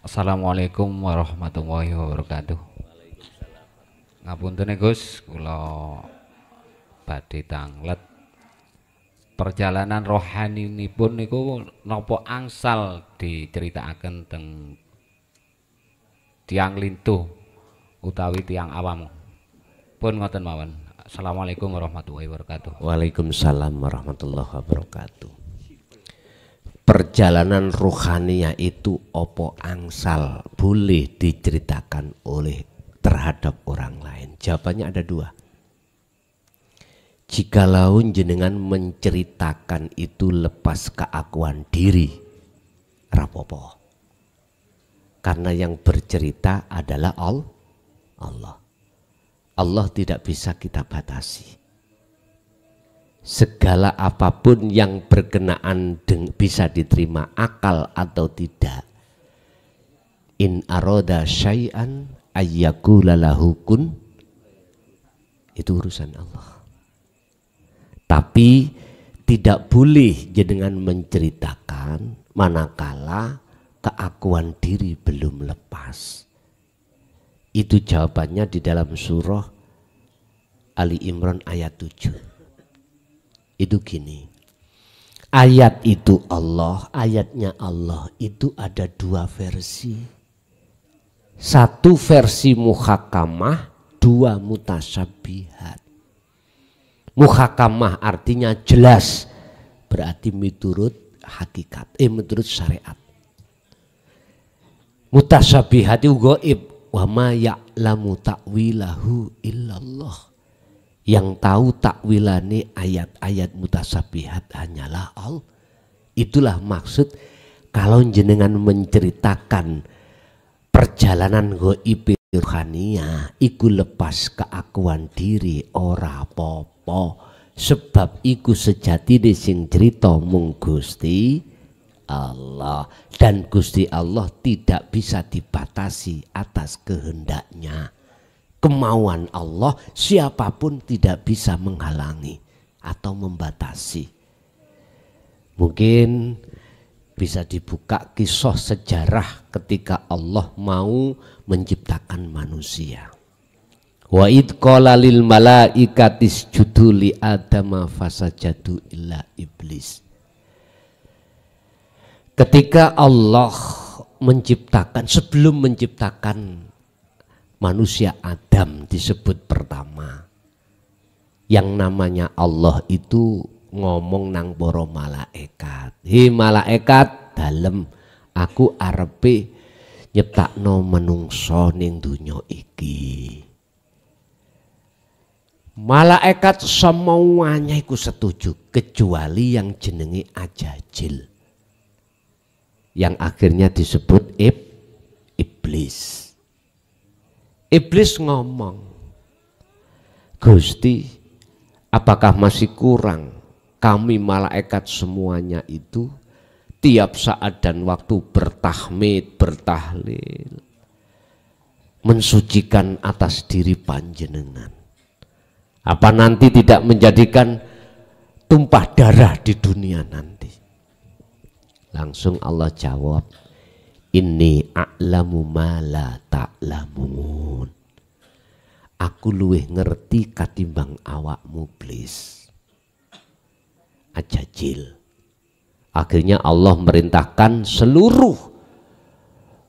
Assalamualaikum warahmatullahi wabarakatuh. Ngapunten Gus, kula badhe tanglet perjalanan rohaninipun niku napa angsal diceritakaken teng tiang lintuh utawi tiang awam. Pun ngoten mawon. Assalamualaikum warahmatullahi wabarakatuh. Waalaikumsalam warahmatullahi wabarakatuh. Perjalanan rohania itu opo angsal boleh diceritakan oleh terhadap orang lain? Jawabannya ada dua. Jikalau jenengan menceritakan itu lepas keakuan diri, rapopo. Karena yang bercerita adalah Allah. Allah tidak bisa kita batasi. Segala apapun yang berkenaan bisa diterima akal atau tidak. In aroda syai'an ayyakula lahu kun, itu urusan Allah. Tapi tidak boleh jenengan menceritakan manakala keakuan diri belum lepas. Itu jawabannya di dalam surah Ali Imran ayat 7. Itu gini, ayat itu Allah, ayatnya Allah itu ada dua versi. Satu versi muhakamah, dua mutasyabihat. Muhakamah artinya jelas, berarti menurut hakikat, menurut syariat. Mutasyabihat itu gaib, wa ma ya'lamu ta'wilahu illallah. Yang tahu takwilane ayat-ayat mutasyabihat hanyalah Allah. Itulah maksud kalau jenengan menceritakan perjalanan gaib rohania iku lepas keakuan diri ora popo, sebab iku sejatine sing cerita mung Gusti Allah, dan Gusti Allah tidak bisa dibatasi atas kehendaknya. Kemauan Allah siapapun tidak bisa menghalangi atau membatasi. Mungkin bisa dibuka kisah sejarah ketika Allah mau menciptakan manusia. Wa id qala lil malaikati isjudu li adama fasajadu illa iblis. Ketika Allah menciptakan, sebelum menciptakan manusia Adam disebut pertama, yang namanya Allah itu ngomong nang para malaikat, "Hei malaikat, dalem aku arepe nyiptakno menungso ning donya iki." Malaikat semuanya iku setuju kecuali yang jenenge Ajajil, yang akhirnya disebut iblis. Iblis ngomong, "Gusti, apakah masih kurang kami malaikat semuanya itu tiap saat dan waktu bertahmid, bertahlil, mensucikan atas diri panjenengan? Apa nanti tidak menjadikan tumpah darah di dunia nanti?" Langsung Allah jawab, "Inni a'lamu ma la ta'lamun." Aku luwih ngerti katimbang awakmu iblis. Ajajil. Akhirnya Allah merintahkan seluruh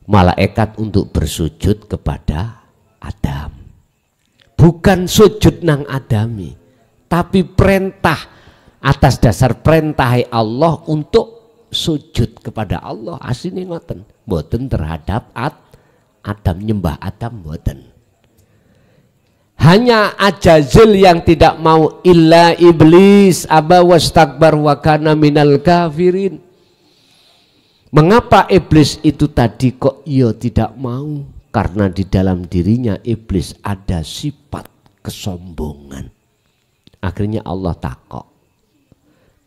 malaikat untuk bersujud kepada Adam. Bukan sujud nang Adami, tapi perintah, atas dasar perintah Allah untuk sujud kepada Allah. Asline ngoten, mboten terhadap Adam, nyembah Adam mboten. Hanya Ajazil yang tidak mau, illa iblis aba wastakbar wa kana minal kafirin. Mengapa iblis itu tadi kok ia tidak mau? Karena di dalam dirinya iblis ada sifat kesombongan. Akhirnya Allah takok,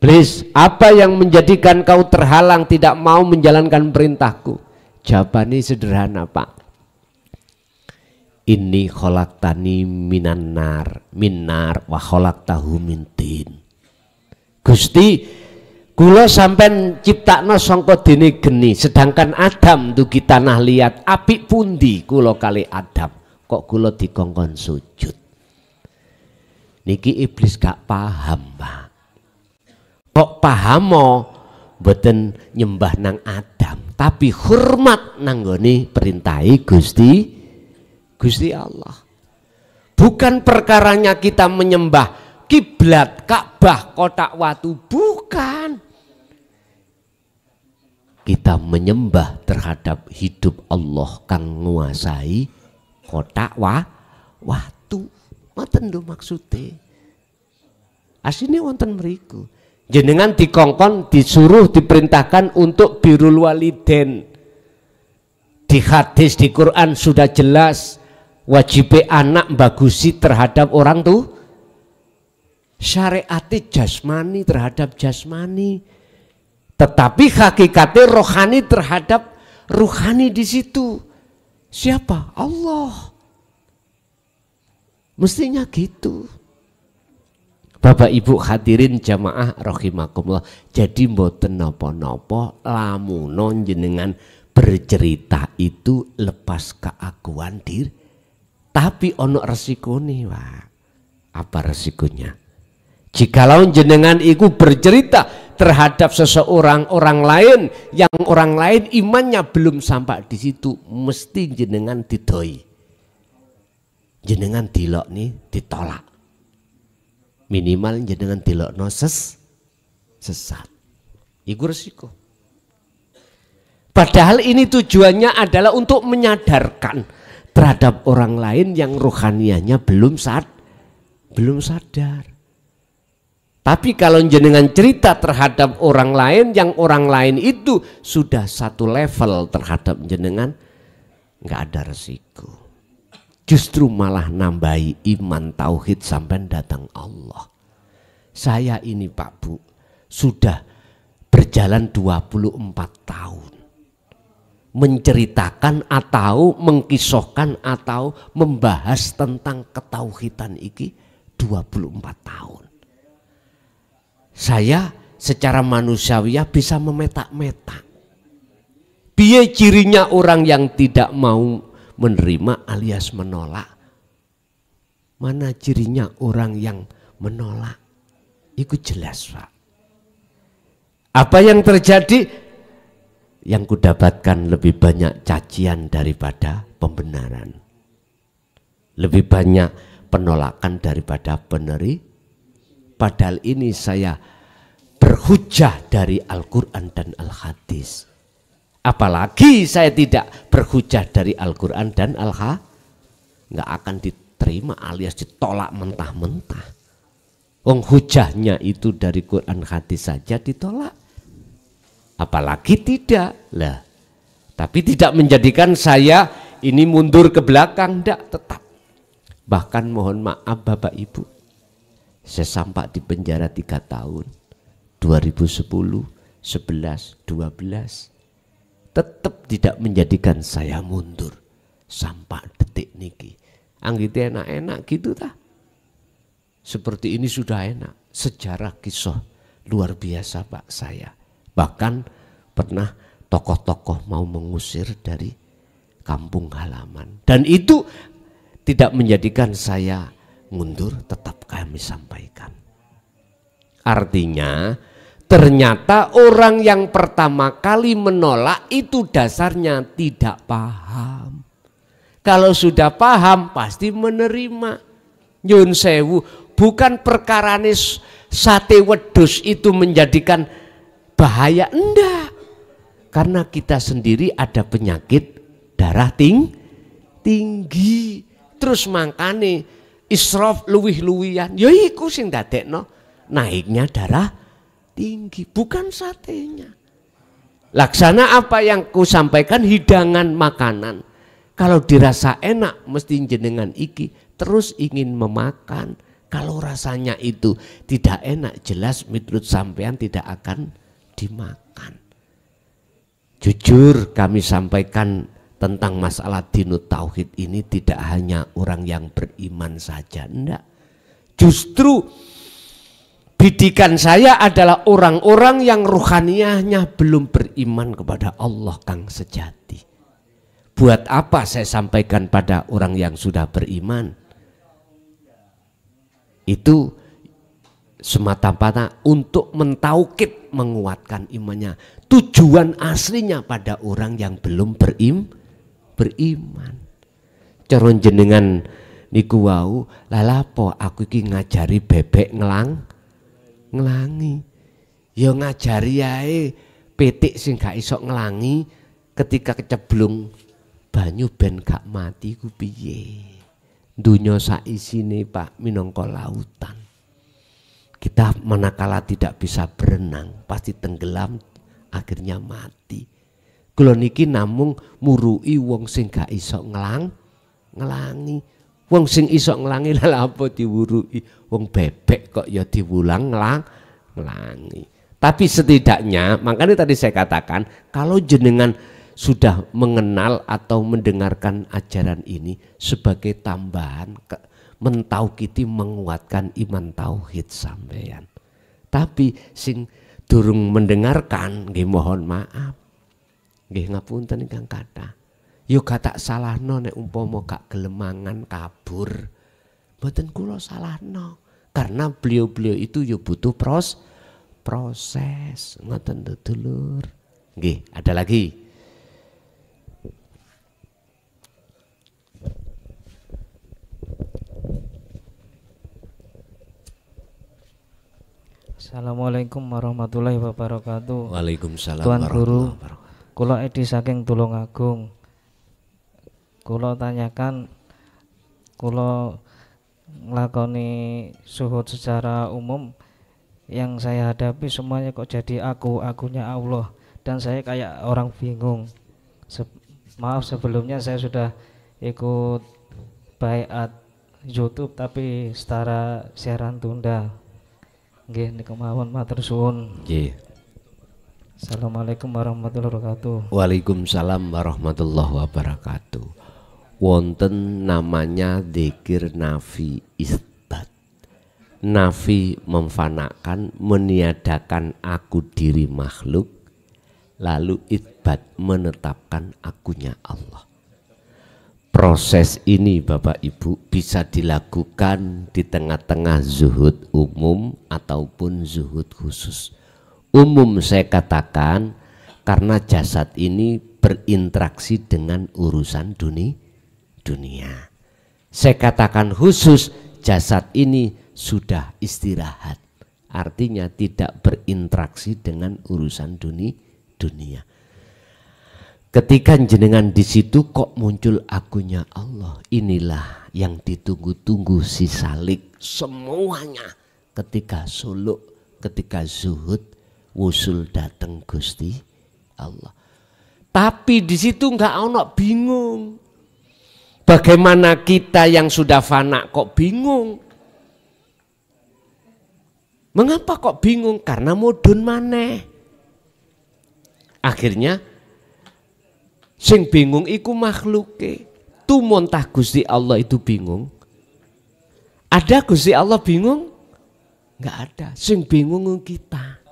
"Iblis, apa yang menjadikan kau terhalang tidak mau menjalankan perintahku?" Jawabannya sederhana, Pak. "Inni khalaqtani minan nar wa khalaqtahu min tin." Gusti, Kula sampean ciptakno sangka dene geni, sedangkan Adam dugi tanah liat, apik pundi kula kali Adam kok kula dikongkon sujud. Niki iblis gak paham, Pak. Kok paham mboten nyembah nang Adam, tapi hormat nanggone perintahi Gusti Allah. Bukan perkaranya kita menyembah kiblat, Ka'bah, kotak watu, bukan. Kita menyembah terhadap hidup Allah kang nguasai kotak watu. Ngoten lho maksude. Asline wonten mriku. Jenengan dikongkon disuruh diperintahkan untuk birrul waliden. Di hadis di Quran sudah jelas wajib anak bagusi terhadap orang tuh. Syariat jasmani terhadap jasmani. Tetapi hakikatnya rohani terhadap rohani di situ. Siapa? Allah. Mestinya gitu. Bapak Ibu hadirin jamaah rahimakumullah. Jadi mboten napa-napa lamunon jenengan bercerita itu lepas keakuan diri. Tapi ono resikone, Pak. Apa resikonya? Jikalau jenengan iku bercerita terhadap seseorang orang lain yang orang lain imannya belum sampai di situ, mesti jenengan didoi, jenengan dilok nih ditolak, minimal jenengan dilok no sesat, iku resiko. Padahal ini tujuannya adalah untuk menyadarkan terhadap orang lain yang rohanianya belum sadar. Tapi kalau jenengan cerita terhadap orang lain yang orang lain itu sudah satu level terhadap jenengan, nggak ada resiko. Justru malah nambahi iman tauhid sampai datang Allah. Saya ini Pak Bu sudah berjalan 24 tahun. Menceritakan atau mengkisahkan atau membahas tentang ketauhidan iki 24 tahun. Saya secara manusiawiah bisa memetak-metak. Piye cirinya orang yang tidak mau menerima alias menolak? Mana cirinya orang yang menolak? Itu jelas, Pak. Apa yang terjadi? Yang kudapatkan lebih banyak cacian daripada pembenaran. Lebih banyak penolakan daripada peneri. Padahal ini saya berhujah dari Al-Quran dan Al-Hadis. Apalagi saya tidak berhujah dari Al-Quran dan Al-Hadis, nggak akan diterima alias ditolak mentah-mentah. Wong hujahnya itu dari Quran hadis saja ditolak, apalagi tidak lah. Tapi tidak menjadikan saya ini mundur ke belakang, tidak, tetap. Bahkan mohon maaf Bapak Ibu, saya sampai di penjara 3 tahun, 2010, 11, 12, tetap tidak menjadikan saya mundur sampai detik niki. Anggite enak-enak gitu tah. Seperti ini sudah enak. Sejarah kisah luar biasa Pak saya. Bahkan pernah tokoh-tokoh mau mengusir dari kampung halaman. Dan itu tidak menjadikan saya mundur, tetap kami sampaikan. Artinya ternyata orang yang pertama kali menolak itu dasarnya tidak paham. Kalau sudah paham pasti menerima. Nyun sewu, bukan perkarane sate wedhus itu menjadikan bahaya, enggak. Karena kita sendiri ada penyakit darah tinggi. Terus makane israf luwih-luwihan, ya iku sing dadekno naiknya darah tinggi, bukan satenya. Laksana apa yang ku sampaikan, hidangan makanan. Kalau dirasa enak mesti jenengan iki terus ingin memakan. Kalau rasanya itu tidak enak, jelas menurut sampean tidak akan dimakan. Jujur kami sampaikan tentang masalah dinut tauhid ini tidak hanya orang yang beriman saja, enggak. Justru bidikan saya adalah orang-orang yang ruhaniyahnya belum beriman kepada Allah kang sejati. Buat apa saya sampaikan pada orang yang sudah beriman? Itu semata-mata untuk mentaukid, menguatkan imannya. Tujuan aslinya pada orang yang belum beriman. Cara jenengan niku wau, lalapo aku iki ngajari bebek ngelangi. Ya ngajari ae pitik sing gak iso ngelangi ketika keceblung banyu ben gak mati ku piye. Dunya sak isine Pak minangka lautan. Kita manakala tidak bisa berenang pasti tenggelam akhirnya mati. Kula niki namung murui wong sing gak iso ngelangi. Wong sing iso ngelangi lha apa diwurui? Wong bebek kok ya diwulang ngelangi. Tapi setidaknya makanya tadi saya katakan kalau jenengan sudah mengenal atau mendengarkan ajaran ini sebagai tambahan mentaukiti menguatkan iman tauhid sampeyan. Tapi sing durung mendengarkan nggih mohon maaf. Nggih ngapunten ingkang kathah. Yo gak tak salahno nek umpama gak gelemangan kabur. Mboten kula salahno. Karena beliau-beliau itu yo butuh proses. Ngoten dulur. Nggih, ada lagi. Assalamualaikum warahmatullahi wabarakatuh. Waalaikumsalam Tuan Guru, warahmatullahi wabarakatuh. kula Edi saking Tulungagung. Kula tanyakan, kula nglakoni suhud secara umum, yang saya hadapi semuanya kok jadi akunya Allah, dan saya kayak orang bingung. Maaf sebelumnya saya sudah ikut baiat YouTube tapi secara siaran tunda. Nggih niku mawon matur suwun. Nggih. Assalamualaikum warahmatullahi wabarakatuh. Waalaikumsalam warahmatullahi wabarakatuh. Wonten namanya dzikir nafi isbat. Nafi memfanakan, meniadakan aku diri makhluk, lalu isbat menetapkan akunya Allah. Proses ini Bapak Ibu bisa dilakukan di tengah-tengah zuhud umum ataupun zuhud khusus. Umum saya katakan karena jasad ini berinteraksi dengan urusan dunia. Saya katakan khusus, jasad ini sudah istirahat. Artinya tidak berinteraksi dengan urusan dunia. Ketika jenengan di situ kok muncul akunya Allah, inilah yang ditunggu-tunggu si salik semuanya. Ketika suluk, ketika zuhud, wusul datang Gusti Allah. Tapi di situ nggak ono bingung. Bagaimana kita yang sudah fana kok bingung? Mengapa kok bingung? Karena mudun maneh. Akhirnya sing bingung iku makhluke. Tumontah Gusti Allah itu bingung. Ada Gusti Allah bingung? Enggak ada. Sing bingung kita.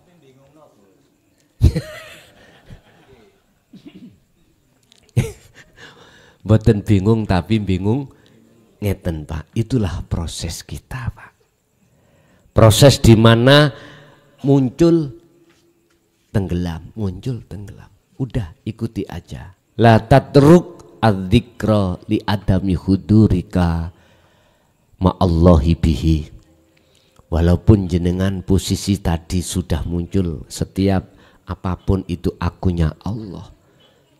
Mboten bingung tapi bingung ngeten Pak. Itulah proses kita Pak. Proses di mana muncul tenggelam, muncul tenggelam. Udah ikuti aja. La tatruk adzikra li adami hudurika ma'allahi bihi. Walaupun jenengan posisi tadi sudah muncul setiap apapun itu akunya Allah.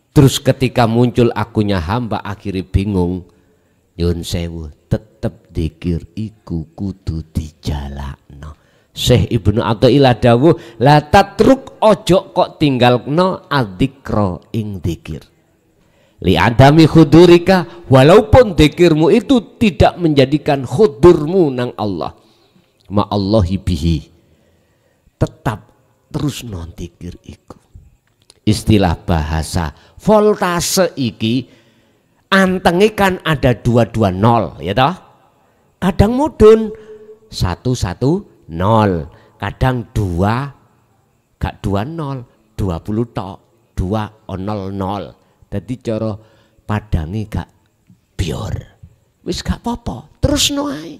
Terus ketika muncul akunya hamba akhirnya bingung. Nyun sewu tetep dikir iku kudu dijalakno. Syekh Ibnu Athaillah dawuh la tatruk ojo kok tinggalno adzikra ing dzikir. Li adami khudurika, walaupun dzikirmu itu tidak menjadikan khudurmu nang Allah. Ma Allahi bihi. Tetap terus non dzikir iku. Istilah bahasa voltase iki antenge kan ada 220 ya toh. Kadang mudun 110, kadang 2 gak 20 20 tok 2 00. Dadi cara padange gak bior. Wis gak apa-apa, terusno ae.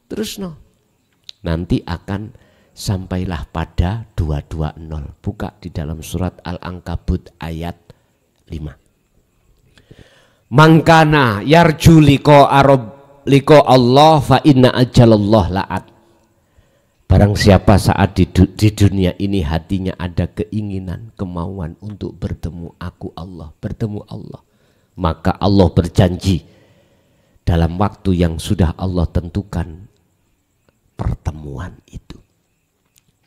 Terusno. Nanti akan sampailah pada 220. Buka di dalam surat Al-Ankabut ayat 5. Mangkana yarju liko Allah fa inna ajalallah la'at. Barang siapa saat di dunia ini hatinya ada keinginan, kemauan untuk bertemu bertemu Allah, maka Allah berjanji dalam waktu yang sudah Allah tentukan pertemuan itu.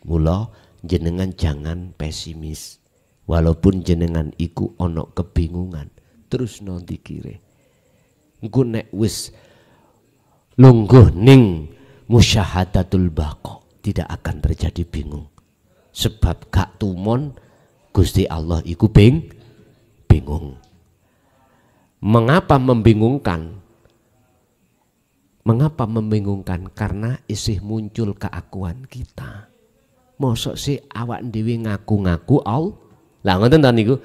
Mula jenengan jangan pesimis, walaupun jenengan iku ono kebingungan, terus nanti kire. Engko nek wis lungguh ning musyahadatul baqa, tidak akan terjadi bingung. Sebab gak tumon Gusti Allah iku bingung. Mengapa membingungkan? Mengapa membingungkan? Karena isih muncul keakuan kita. Mosok sih awak dhewe ngaku-ngaku Allah. Lah ngoten ta niku.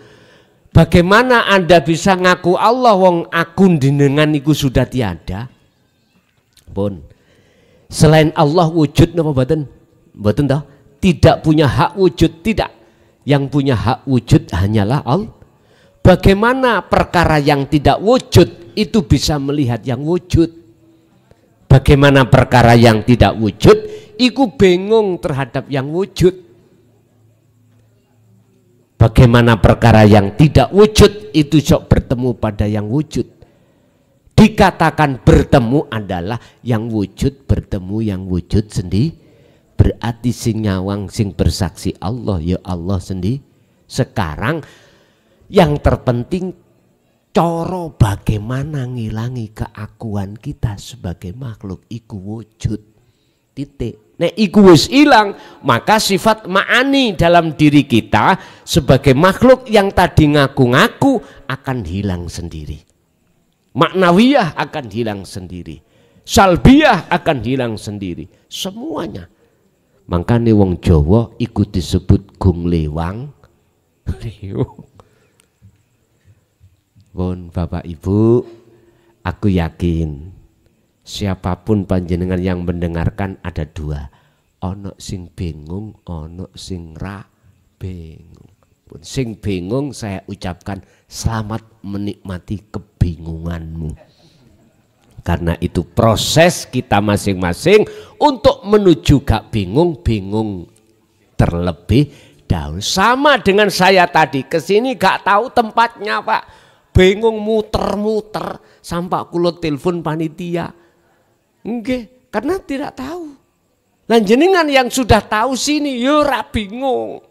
Bagaimana Anda bisa ngaku Allah wong akun jenengan niku sudah tiada? Pun selain Allah wujud napa mboten? Mboten toh? Tidak punya hak wujud, tidak. Yang punya hak wujud hanyalah Allah. Bagaimana perkara yang tidak wujud itu bisa melihat yang wujud? Bagaimana perkara yang tidak wujud iku bingung terhadap yang wujud? Bagaimana perkara yang tidak wujud itu sok bertemu pada yang wujud? Dikatakan bertemu adalah yang wujud bertemu yang wujud sendiri. Berarti sing nyawang sing bersaksi Allah ya Allah sendiri. Sekarang yang terpenting coro bagaimana ngilangi keakuan kita sebagai makhluk iku wujud. Titik. Nek iku wis ilang, maka sifat ma'ani dalam diri kita sebagai makhluk yang tadi ngaku-ngaku akan hilang sendiri. Maknawiyah akan hilang sendiri, salbiyah akan hilang sendiri, semuanya. Makanya wong Jawa ikut disebut gung lewang. Bon Bapak Ibu, aku yakin siapapun panjenengan yang mendengarkan ada 2, ono sing bingung, ono sing ra bingung. Sing bingung saya ucapkan selamat menikmati kebingunganmu. Karena itu proses kita masing-masing untuk menuju gak bingung, bingung terlebih dahulu. Sama dengan saya tadi kesini gak tahu tempatnya Pak, bingung muter-muter sampai kulo telepon panitia. Nggih, karena tidak tahu. Lan jenengan yang sudah tahu sini yo ora bingung.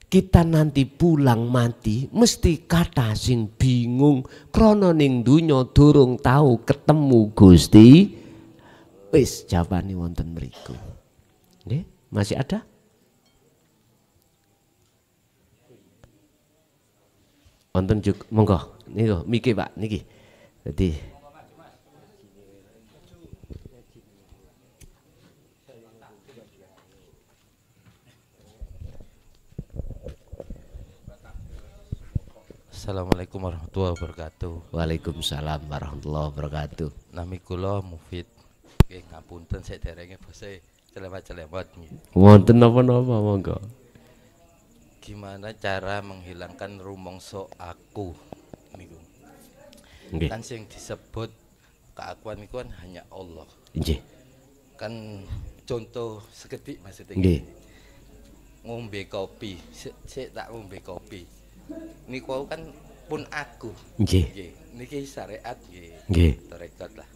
Kita nanti pulang mati mesti kata sing bingung krana ning donya durung tahu ketemu Gusti. Wis jawabane wonten mriku. Nggih, masih ada? Wonten juga monggo niku miki Pak niki. Jadi Assalamualaikum warahmatullahi wabarakatuh. Waalaikumsalam warahmatullahi wabarakatuh. Nami kula Mufid. Nggih ngapunten sederenge basa celemat-celemat. Wonten napa-napa monggo. Gimana cara menghilangkan rumangsa aku niku? Nggih. Kan sing disebut keakuan niku kan hanya Allah. Nggih. Kan contoh seketik maksudnya. Nggih. Ngombe kopi, sik tak ngombe kopi. Niku kan pun aku. Nggih. Niki syariat nggih. Nggih. Tarekat lah.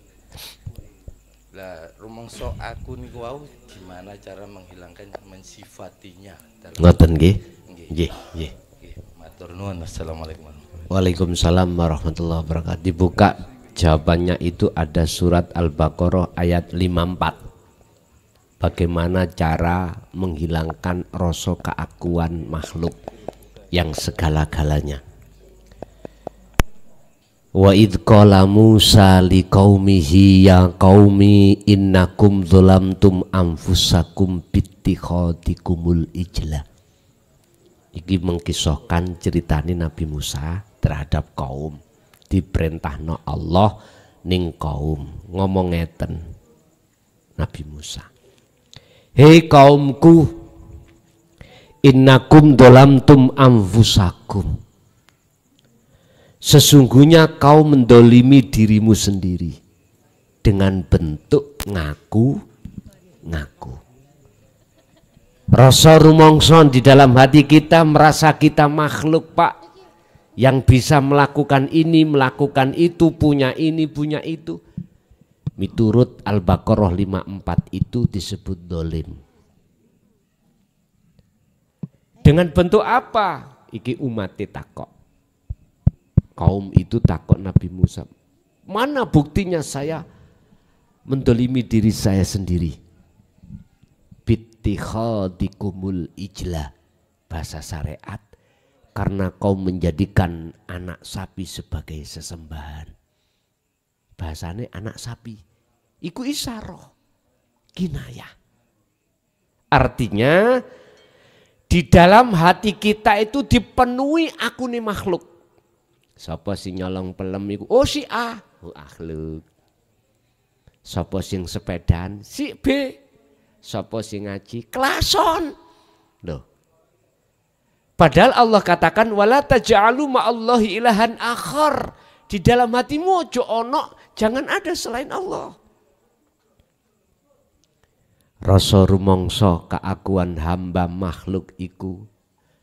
Lah rumangsa aku niku wau gimana cara menghilangkan mensifatinya dalam Ngoten nggih. Nggih, nggih. Nggih, matur nuwun. Assalamualaikum warahmatullahi wabarakatuh. Waalaikumsalam warahmatullahi wabarakatuh. Dibuka jawabannya itu ada surat Al-Baqarah ayat 54. Bagaimana cara menghilangkan rasa keakuan makhluk yang segala-galanya. Wa idh qala Musa liqaumihi ya qaumi innakum dzalamtum anfusakum bittikhadikumul ijla. Iki mengkisahkan ceritane Nabi Musa terhadap kaum diperintahno Allah ning kaum ngomong ngeten Nabi Musa, hei kaumku, innakum dzalamtum anfusakum, sesungguhnya kau mendolimi dirimu sendiri dengan bentuk ngaku. Rasa rumongso di dalam hati kita merasa kita makhluk Pak, yang bisa melakukan ini, melakukan itu, punya ini, punya itu. Miturut Al-Baqarah 54 itu disebut dolim. Dengan bentuk apa? Iki umat takok. Kaum itu takut Nabi Musa, mana buktinya saya mendolimi diri saya sendiri? Bittikhadikumul ijla, bahasa syariat, karena kau menjadikan anak sapi sebagai sesembahan. Bahasanya anak sapi, iku isaroh, kinayah. Artinya di dalam hati kita itu dipenuhi aku nih makhluk. Sapa sing nyolong pelem iku? Oh si A, oh akhluk. Sapa sing sepedaan? Si B. Sapa sing ngaji? Klason. Loh. Padahal Allah katakan wala taj'alu ma'allahi ilahan akhar. Di dalam hatimu ojo ono, jangan ada selain Allah. Rasa rumangsa keakuan hamba makhluk iku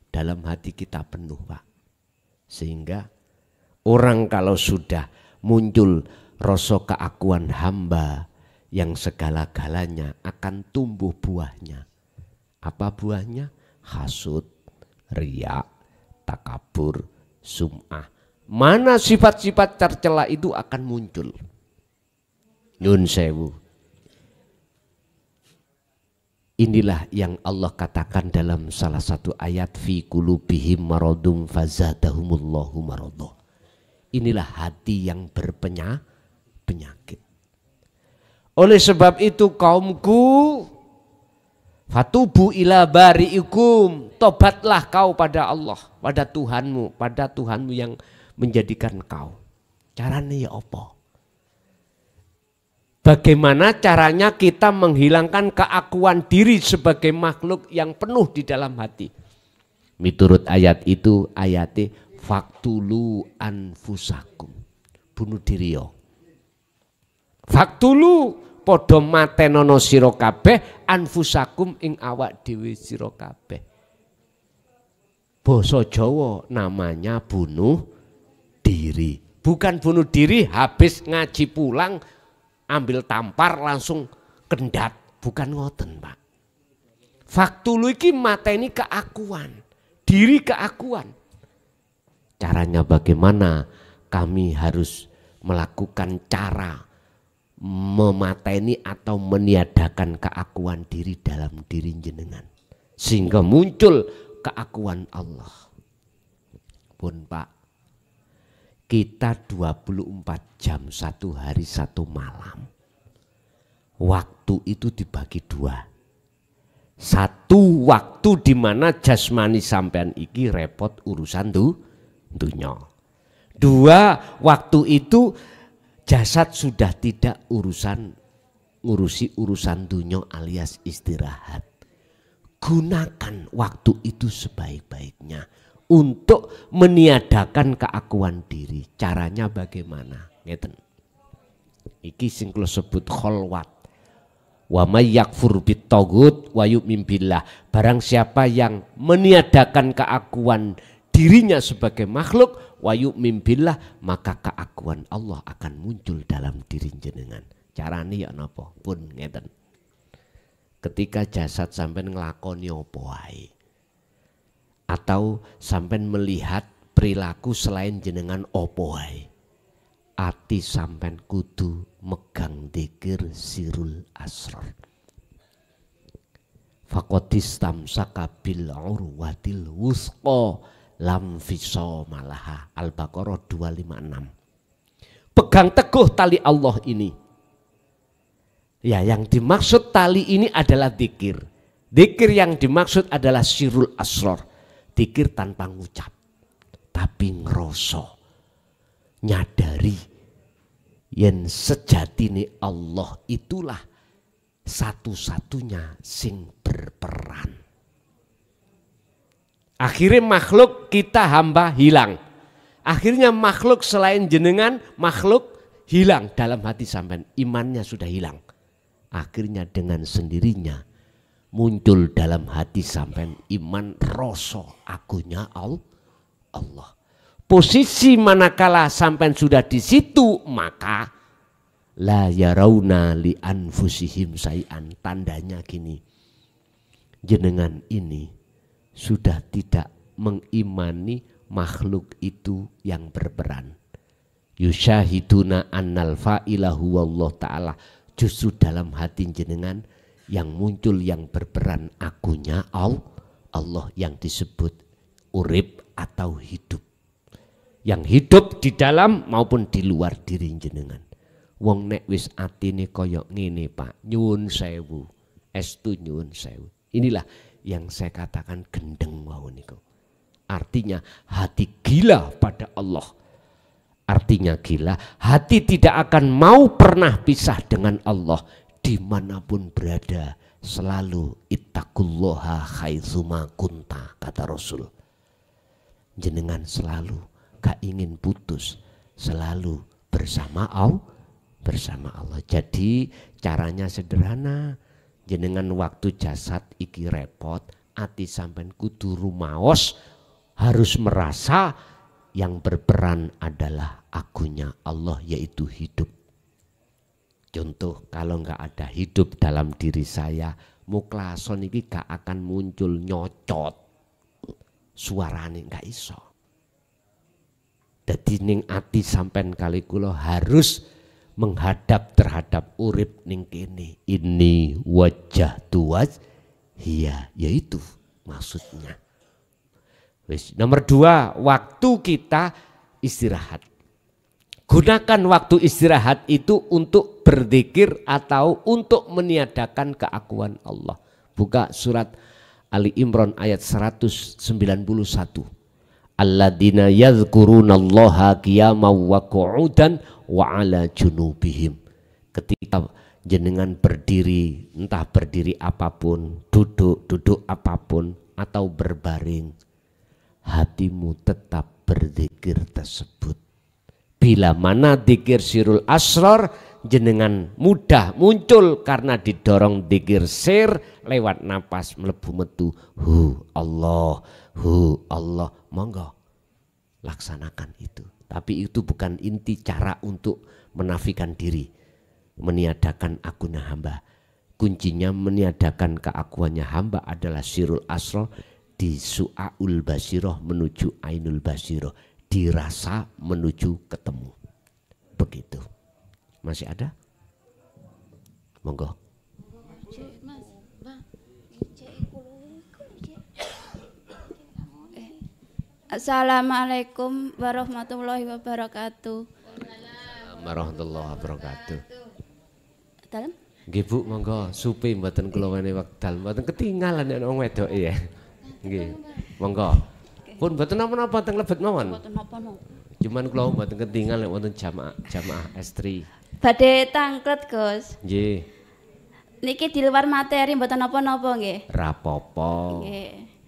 dalam hati kita penuh Pak. Sehingga orang kalau sudah muncul rasa keakuan hamba yang segala-galanya akan tumbuh buahnya. Apa buahnya? Hasud, riya, takabur, sum'ah. Mana sifat-sifat tercela itu akan muncul. Nyun sewu. Inilah yang Allah katakan dalam salah satu ayat fi qulubihim maradum fazadahumullahu maradah. Inilah hati yang berpenyakit. Oleh sebab itu kaumku, fatubu ila bari'ikum, tobatlah kau pada Allah, pada Tuhanmu yang menjadikan kau. Caranya ya apa? Bagaimana caranya kita menghilangkan keakuan diri sebagai makhluk yang penuh di dalam hati? Miturut ayat itu, ayatnya faktulu anfusakum, bunuh diri yo. Faktulu podo matenono sira kabeh anfusakum ing awak dhewe sira kabeh. Basa Jawa namanya bunuh diri. Bukan bunuh diri habis ngaji pulang ambil tampar langsung kendat, bukan ngoten Pak. Faktulu iki mateni keakuan, diri keakuan. Caranya bagaimana? Kami harus melakukan cara memateni atau meniadakan keakuan diri dalam diri jenengan sehingga muncul keakuan Allah. Pun Pak, kita 24 jam satu hari satu malam. Waktu itu dibagi dua. Satu waktu di mana jasmani sampean iki repot urusan dunya. Dua waktu itu jasad sudah tidak ngurusi urusan dunya alias istirahat. Gunakan waktu itu sebaik-baiknya untuk meniadakan keakuan diri. Caranya bagaimana? Ngeten. Iki sing kula sebut kholwat. Wa may yakfur bitaghut wa yu'min billah. Barang siapa yang meniadakan keakuan dirinya sebagai makhluk wa yu'min billah, maka keakuan Allah akan muncul dalam diri jenengan. Carane ya napa? Pun ngeten. Ketika jasad sampean nglakoni apa wae, atau sampai melihat perilaku selain jenengan opo wae, ati sampai kudu megang dzikir sirul asrar. Faqatis tamsaka bil urwatil wusqa lam fisama laha. Al-Baqarah 256. pegang teguh tali Allah ini. Ya, yang dimaksud tali ini adalah dzikir. Dzikir yang dimaksud adalah sirul asror. Dzikir tanpa ngucap, tapi ngeroso, nyadari yen sejatine Allah itulah satu-satunya sing berperan. Akhirnya makhluk kita hamba hilang. Akhirnya makhluk selain jenengan, makhluk hilang dalam hati sampean. Imannya sudah hilang. Akhirnya dengan sendirinya muncul dalam hati sampean iman rasa akunya Allah. Posisi manakala sampean sudah di situ, maka la yarawna li anfusihim sayan. Tandanya gini, jenengan ini sudah tidak mengimani makhluk itu yang berperan. Yusyahiduna annal fa'ilahu wallah ta'ala. Justru dalam hati jenengan yang muncul yang berperan akunya Allah yang disebut urip atau hidup. Yang hidup di dalam maupun di luar diri jenengan. Wong nek wis atine koyok ngene Pak, nyuwun sewu, estu nyuwun sewu. Inilah yang saya katakan gendeng wau niku. Artinya hati gila pada Allah. Artinya gila, hati tidak akan mau pernah pisah dengan Allah dimanapun berada. Selalu ittaqullaha haitsuma kunta, kata Rasul. Jenengan selalu gak ingin putus, selalu bersama Allah. Jadi caranya sederhana. Jenengan waktu jasad iki repot, ati sampean kudu rumaos, harus merasa yang berperan adalah akunya Allah, yaitu hidup. Contoh, kalau nggak ada hidup dalam diri saya, muklason iki gak akan muncul nyocot, suarane nggak iso. Dadi ning ati sampean kali kula harus menghadap terhadap urip ning kene. Ini wajah tuas, iya, yaitu maksudnya. Nomor 2, waktu kita istirahat. Gunakan waktu istirahat itu untuk berzikir atau untuk meniadakan keakuan Allah. Buka surat Ali Imran ayat 191. Alladzina yadhkurunallaha qiyaman wa qu'udan wa ala junubihim. Ketika jenengan berdiri, entah berdiri apapun, duduk apapun, atau berbaring, hatimu tetap berzikir tersebut. Bila mana dzikir sirul asror jenengan mudah muncul karena didorong dzikir sir lewat napas mlebu metu. Allah, monggo laksanakan itu. Tapi itu bukan inti cara untuk menafikan diri, meniadakan akunya hamba. Kuncinya meniadakan keakuannya hamba adalah sirul asror, di su'aul basiroh menuju ainul basiroh, dirasa menuju ketemu. Begitu. Masih ada? Monggo. Assalamualaikum warahmatullahi wabarakatuh. Warahmatullahi wabarakatuh. Dalem? Nggih Bu, monggo supe mboten kula wene wekdal, mboten ketinggalan nek wong wedok ya. Nggih. Monggo. Pun mboten napa-napa teng lebet mawon. Mboten napa-napa. Cuman kula mboten ketinggalan nek wonten jamaah estri. Badhe tangklet, Gus. Nggih. Niki di luar materi mboten napa-napa nggih. Rapopo. Nggih.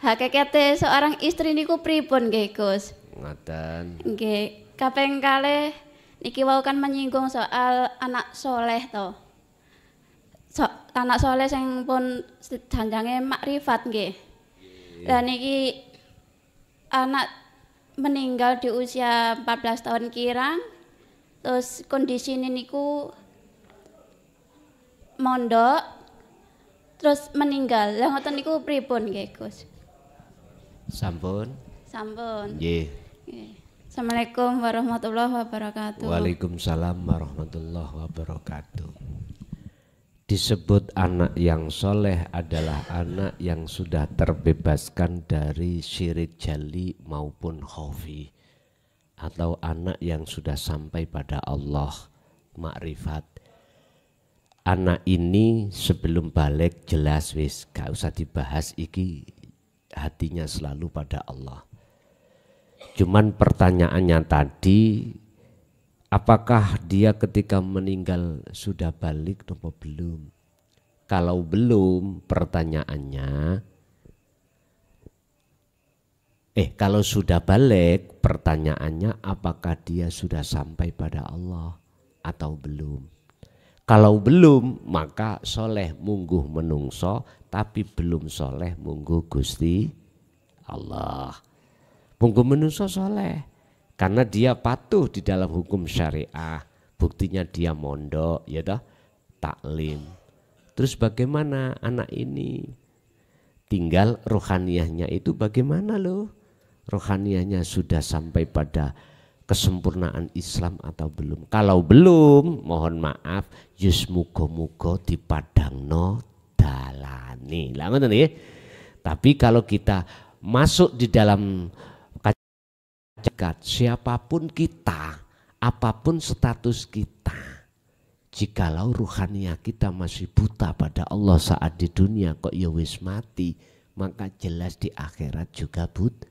Hakikate seorang istri niku pripun nggih, Gus? Ngoten. Nggih, kaping kalih niki wau kan menyinggung soal anak soleh to. Anak soleh sing pun janjange makrifat nggih. Lah niki anak meninggal di usia 14 tahun kirang. Terus kondisi ini niku mondok terus meninggal. Lah ngoten niku pripun nggih, Gus? Sampun. Sampun. Nggih. Assalamualaikum warahmatullahi wabarakatuh. Waalaikumsalam warahmatullahi wabarakatuh. Disebut anak yang soleh adalah anak yang sudah terbebaskan dari syirik jali maupun khafi. atau anak yang sudah sampai pada Allah, makrifat. Anak ini sebelum balik jelas wis gak usah dibahas, iki hatinya selalu pada Allah. Cuman pertanyaannya tadi, apakah dia ketika meninggal sudah balik atau belum? Kalau belum, pertanyaannya, kalau sudah balik, pertanyaannya apakah dia sudah sampai pada Allah atau belum? Kalau belum, maka soleh mungguh menungso, tapi belum soleh mungguh Gusti Allah. Mungguh menungso soleh, karena dia patuh di dalam hukum syariah. Buktinya dia mondok, ya toh, taklim. Terus bagaimana anak ini? Tinggal rohaniyahnya itu bagaimana loh? Rohaniyahnya sudah sampai pada kesempurnaan Islam atau belum? Kalau belum, mohon maaf, yus mugo-mugo dipadangno dalani. Lah ngoten nggih. Tapi kalau kita masuk di dalam kajian, siapapun kita, apapun status kita, jikalau ruhaniyah kita masih buta pada Allah saat di dunia kok ya wis mati, maka jelas di akhirat juga buta.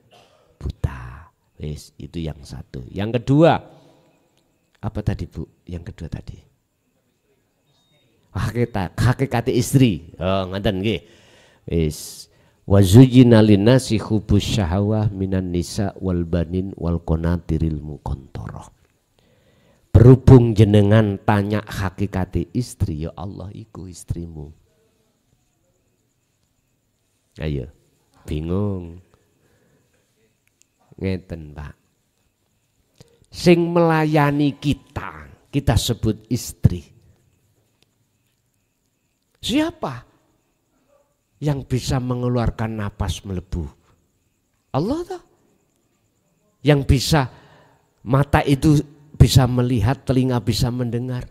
Wis, itu yang satu. Yang kedua, apa tadi Bu? Yang kedua tadi hakikat istri. Oh, ngoten nggih. Wis, wa zuyyina linnasi hubbus syahawah minan nisa wal banin wal qanatiril muqantarah. Berhubung jenengan tanya hakikat istri, ya Allah iku istrimu. Ayo, bingung. Ngeten Pak, sing melayani kita, kita sebut istri. Siapa yang bisa mengeluarkan napas melebu? Allah toh. Yang bisa, mata itu bisa melihat, telinga bisa mendengar.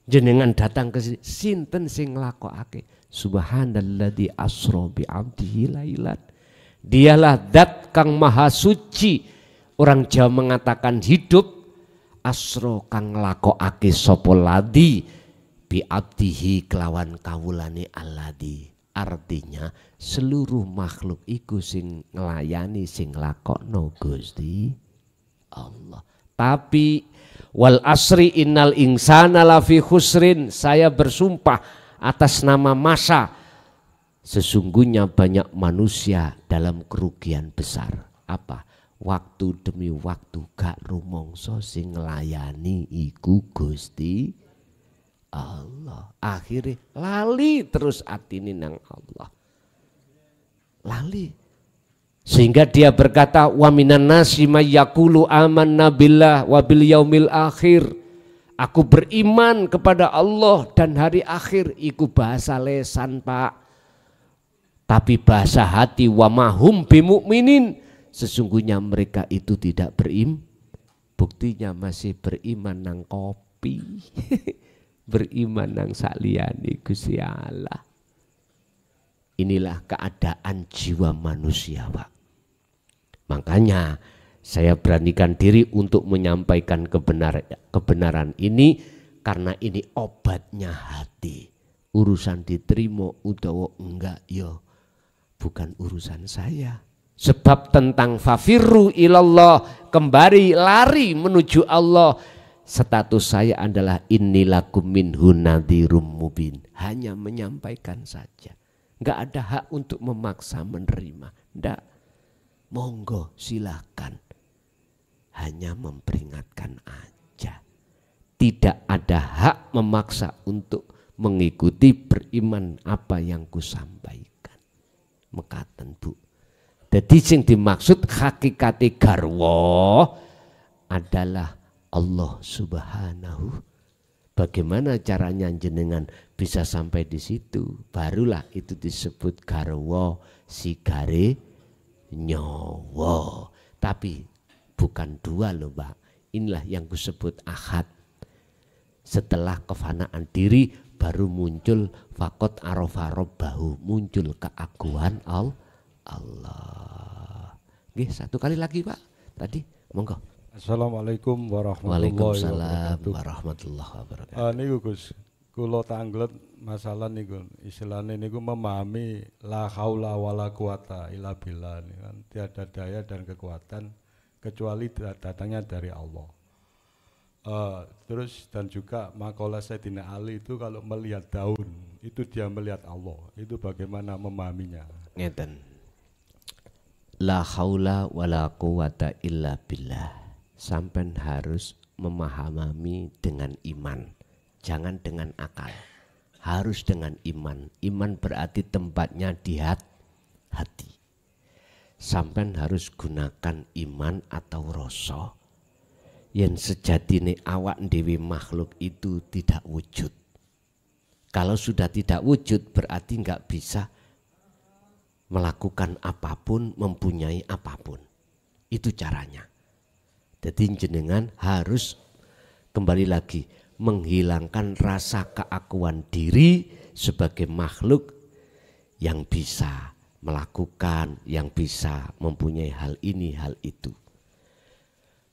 Jenengan datang ke sini, sinten sing nglakokake? Subhanalladzi asra bi 'abdihi lailan. Dialah zat kang maha suci. Orang Jawa mengatakan hidup, asro kang nglakokake sapa ladi bi abdihi kelawan kawulane alladhi. Artinya seluruh makhluk iku sing nglayani, sing nglakokno Gusti Allah. Tapi wal asri innal insana lafi khusrin, saya bersumpah atas nama masa, sesungguhnya banyak manusia dalam kerugian besar. Apa? Waktu demi waktu gak rumangsa sing nglayani iku Gusti Allah. Akhirnya lali terus atine nang Allah. Lali. Sehingga dia berkata, wa minan nasi may yaqulu amanna billah wa bil yaumil akhir. Aku beriman kepada Allah dan hari akhir. Iku bahasa lesan Pak. Tapi bahasa hati, wa mahum bimukminin, sesungguhnya mereka itu tidak beriman. Buktinya masih beriman nang kopi. Beriman nang saliyane Gusti Allah. Inilah keadaan jiwa manusia Pak. Makanya saya beranikan diri untuk menyampaikan kebenaran ini, karena ini obatnya hati. Urusan diterima utawa enggak yo bukan urusan saya. Sebab tentang fafirru ilallah, kembali lari menuju Allah, status saya adalah innilakum minhu nadhirum mubin. Hanya menyampaikan saja. Enggak ada hak untuk memaksa menerima. Enggak. Monggo silakan. Hanya memperingatkan aja. Tidak ada hak memaksa untuk mengikuti beriman apa yang kusampaikan. Mekaten Bu. Jadi sing dimaksud hakikate garwa adalah Allah Subhanahu. Bagaimana caranya jenengan bisa sampai di situ? Barulah itu disebut garwa sigare nyawa. Tapi bukan dua loh Pak. Inilah yang disebut ahad. Setelah kefanaan diri baru muncul fakot arafa rabbahu, muncul keagungan Allah. Nggih, satu kali lagi Pak. Tadi monggo. Assalamualaikum warahmatullahi Waalaikumsalam wabarakatuh. warahmatullahi wabarakatuh. Niku Gus, kula tanglet masalah niku istilahnya niku memahami la haula wala quwata illa billah kan tiada daya dan kekuatan kecuali datangnya dari Allah. Terus dan juga makalah Sayyidina Ali itu kalau melihat daun itu dia melihat Allah. Itu bagaimana memahaminya? Ngeten. La haula wala quwata illa billah. Sampai harus memahami dengan iman, jangan dengan akal, harus dengan iman. Iman berarti tempatnya di hati. Sampai harus gunakan iman atau rasa yang sejatine awak dewi makhluk itu tidak wujud. Kalau sudah tidak wujud berarti nggak bisa melakukan apapun, mempunyai apapun. Itu caranya. Jadi jenengan harus kembali lagi menghilangkan rasa keakuan diri sebagai makhluk yang bisa melakukan, yang bisa mempunyai hal ini, hal itu.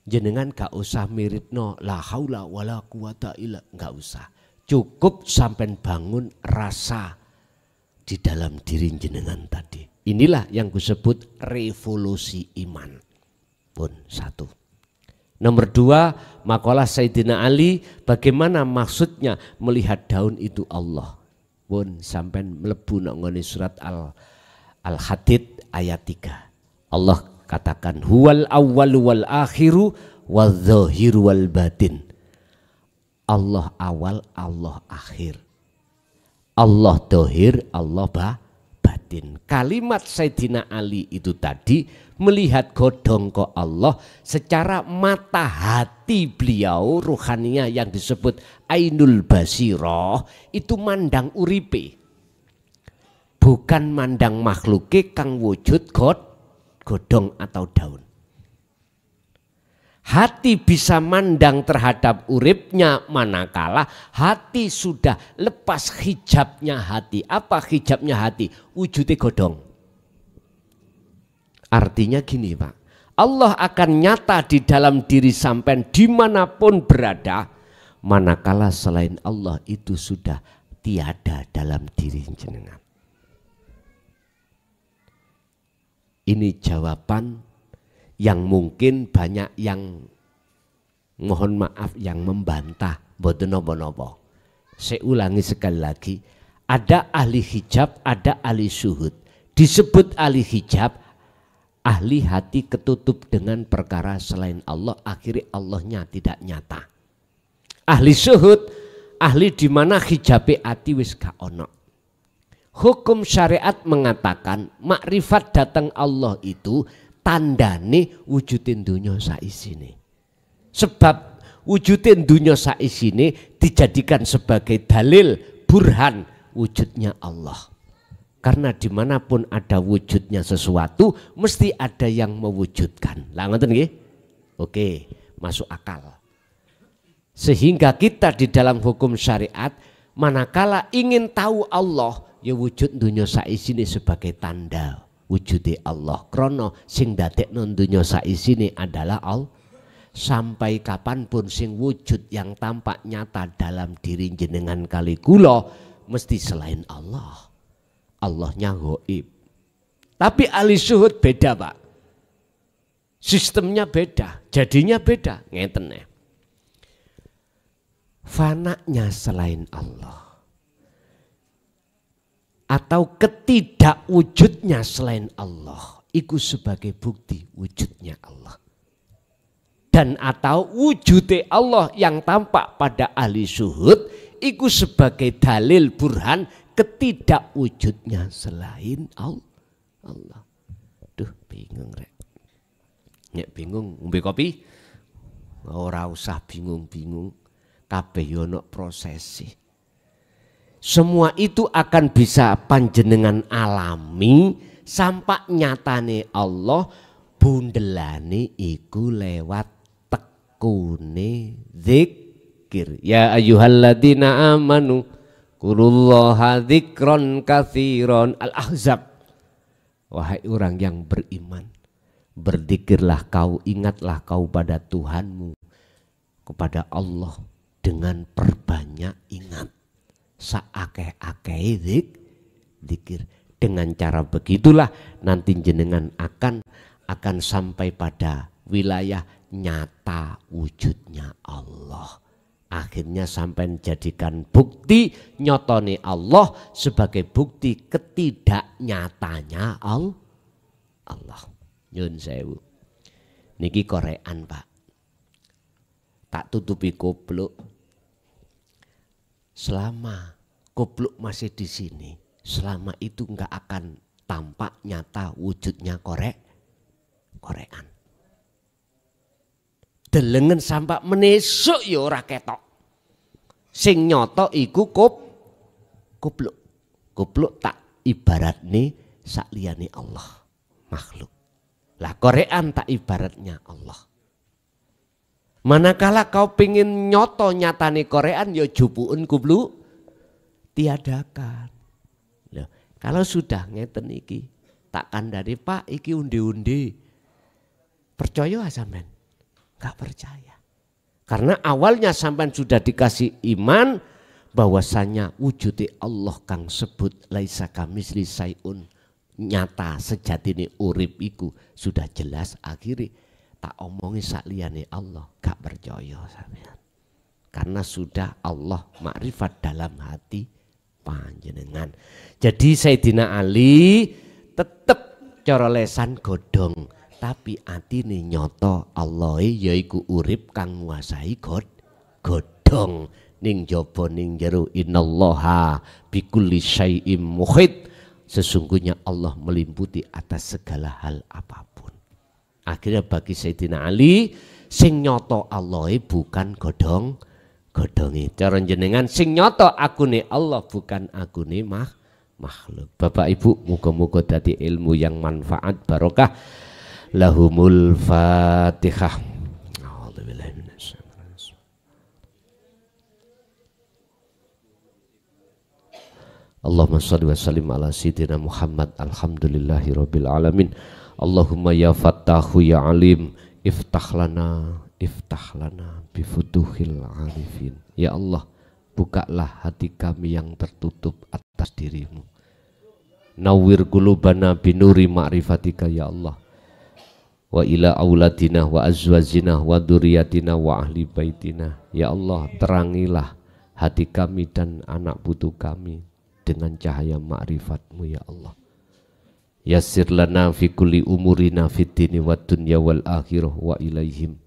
Jenengan gak usah miripno la haula wala quwata illa, gak usah. Cukup sampai bangun rasa di dalam diri jenengan tadi. Inilah yang disebut revolusi iman. Pun satu. Nomor dua, makalah Sayyidina Ali, bagaimana maksudnya melihat daun itu Allah. Pun sampai melebu nangone surat Al-Hadid ayat 3. Allah katakan huwal awwalu wal akhiru wadh-dhahiru wal batin. Allah awal, Allah akhir. Allah dohir, Allah batin. Kalimat Sayyidina Ali itu tadi melihat godong ke Allah secara mata hati beliau ruhaninya yang disebut Ainul Basirah itu mandang uripe. Bukan mandang makhluke kang wujud godong atau daun. Hati bisa mandang terhadap uripnya manakala hati sudah lepas hijabnya hati. Apa hijabnya hati? Wujudnya godong. Artinya gini Pak, Allah akan nyata di dalam diri sampean dimanapun berada, manakala selain Allah itu sudah tiada dalam diri jenengan. Ini jawaban yang mungkin banyak yang mohon maaf yang membantah, mboten napa-napa. Saya ulangi sekali lagi, ada ahli hijab, ada ahli syuhud. Disebut ahli hijab, ahli hati ketutup dengan perkara selain Allah, akhirnya Allahnya tidak nyata. Ahli syuhud, ahli di mana hijabe ati wis gak ono. Hukum syariat mengatakan makrifat datang Allah itu tandane wujudin dunya saisine. Sebab wujudin dunya saisine dijadikan sebagai dalil burhan wujudnya Allah. Karena dimanapun ada wujudnya sesuatu, mesti ada yang mewujudkan. Lah ngoten nggih? Oke, masuk akal. Sehingga kita di dalam hukum syariat, manakala ingin tahu Allah, ya wujud dunya saisine sebagai tanda wujude Allah. Krono sing dadekno dunya saisine adalah Allah. Sampai kapanpun sing wujud yang tampak nyata dalam diri jenengan kali kula, mesti selain Allah. Allahnya gaib. Tapi ahli syuhud beda Pak. Sistemnya beda, jadinya beda. Ngeten ya. Fananya selain Allah atau ketidakwujudnya selain Allah, itu sebagai bukti wujudnya Allah. Dan atau wujudnya Allah yang tampak pada ahli syuhud, itu sebagai dalil burhan ketidakwujudnya selain Allah. Duh bingung rek. Nek bingung ngombe kopi? Ora usah bingung-bingung. Kabeh yo ono prosesi. Semua itu akan bisa panjenengan alami sampai nyatane Allah bundelane iku lewat tekune zikir. Ya ayyuhalladzina amanu kurullaha dzikron katsiron. Al-Ahzab. Wahai orang yang beriman, Berzikirlah kau, ingatlah kau pada Tuhanmu, kepada Allah dengan perbanyak ingat. Saakeh-akeh zikir. Dengan cara begitulah nanti jenengan akan sampai pada wilayah nyata wujudnya Allah. Akhirnya sampai jadikan bukti nyotoni Allah sebagai bukti ketidaknyatanya Allah. Nyun sewu. Niki korean Pak. Tak tutupi kopluk. Selama kopluk masih di sini, selama itu enggak akan tampak nyata wujudnya korean. Delengen sampai menesuk ya ora ketok. Sing nyoto iku kopluk. Kopluk tak ibaratne sakliyane Allah, makhluk. Lah korean tak ibaratnya Allah. Manakala kau pingin nyoto nyatane korean ya jupuun kopluk tiadakan. Loh, kalau sudah ngeten iki tak kandhani Pak iki undi-undi. Percaya sampean? Gak percaya. Karena awalnya sampean sudah dikasih iman bahwasanya wujudi Allah kang sebut laisa kamisli sayun, nyata sejatine urip iku sudah jelas. Akhirnya tak omongi sakliyane Allah gak percaya sampean. Karena sudah Allah makrifat dalam hati panjenengan. Jadi Sayyidina Ali tetep cara lesan godhong, tapi atine nyoto Allah yaiku urip kang nguasai godhong ning jaba ning jero innallaha bikulli syai'im muhit. Sesungguhnya Allah meliputi atas segala hal apapun. Akhirnya bagi Sayyidina Ali sing nyoto Allah bukan godhonge. Cara jenengan sing nyoto akune Allah bukan akune makhluk. Bapak Ibu, muga-muga dadi ilmu yang manfaat barokah. Lahumul Fatihah. Allahumma shalli wa sallim ala sayyidina Muhammad. Alhamdulillahi rabbil alamin. Allahumma ya Fattahu ya Alim, iftah lana bifutuhil arifin. Ya Allah, bukalah hati kami yang tertutup atas dirimu. Nawwir qulubana binuri ma'rifatika ya Allah. Wa ila auladina wa azwajina wa dzurriyyatina wa ahli baitina. Ya Allah, terangilah hati kami dan anak putu kami dengan cahaya ma'rifatmu ya Allah. Yassir lana fi kulli umurina fid dini wad dunya wal akhirah wa ilaihim.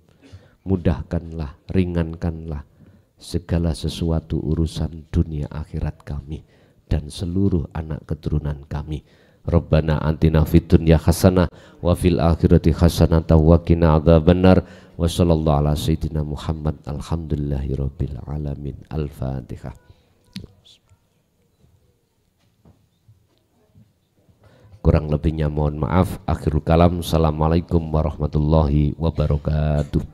Mudahkanlah, ringankanlah segala sesuatu urusan dunia akhirat kami dan seluruh anak keturunan kami. Rabbana atina fid dunya hasanah wa fil akhirati hasanah wa qina adzabannar. Wa sallallahu ala sayyidina Muhammad. Alhamdulillahirabbil alamin. Al-Fatihah. Kurang lebihnya mohon maaf. Akhirul kalam. Assalamualaikum warahmatullahi wabarakatuh.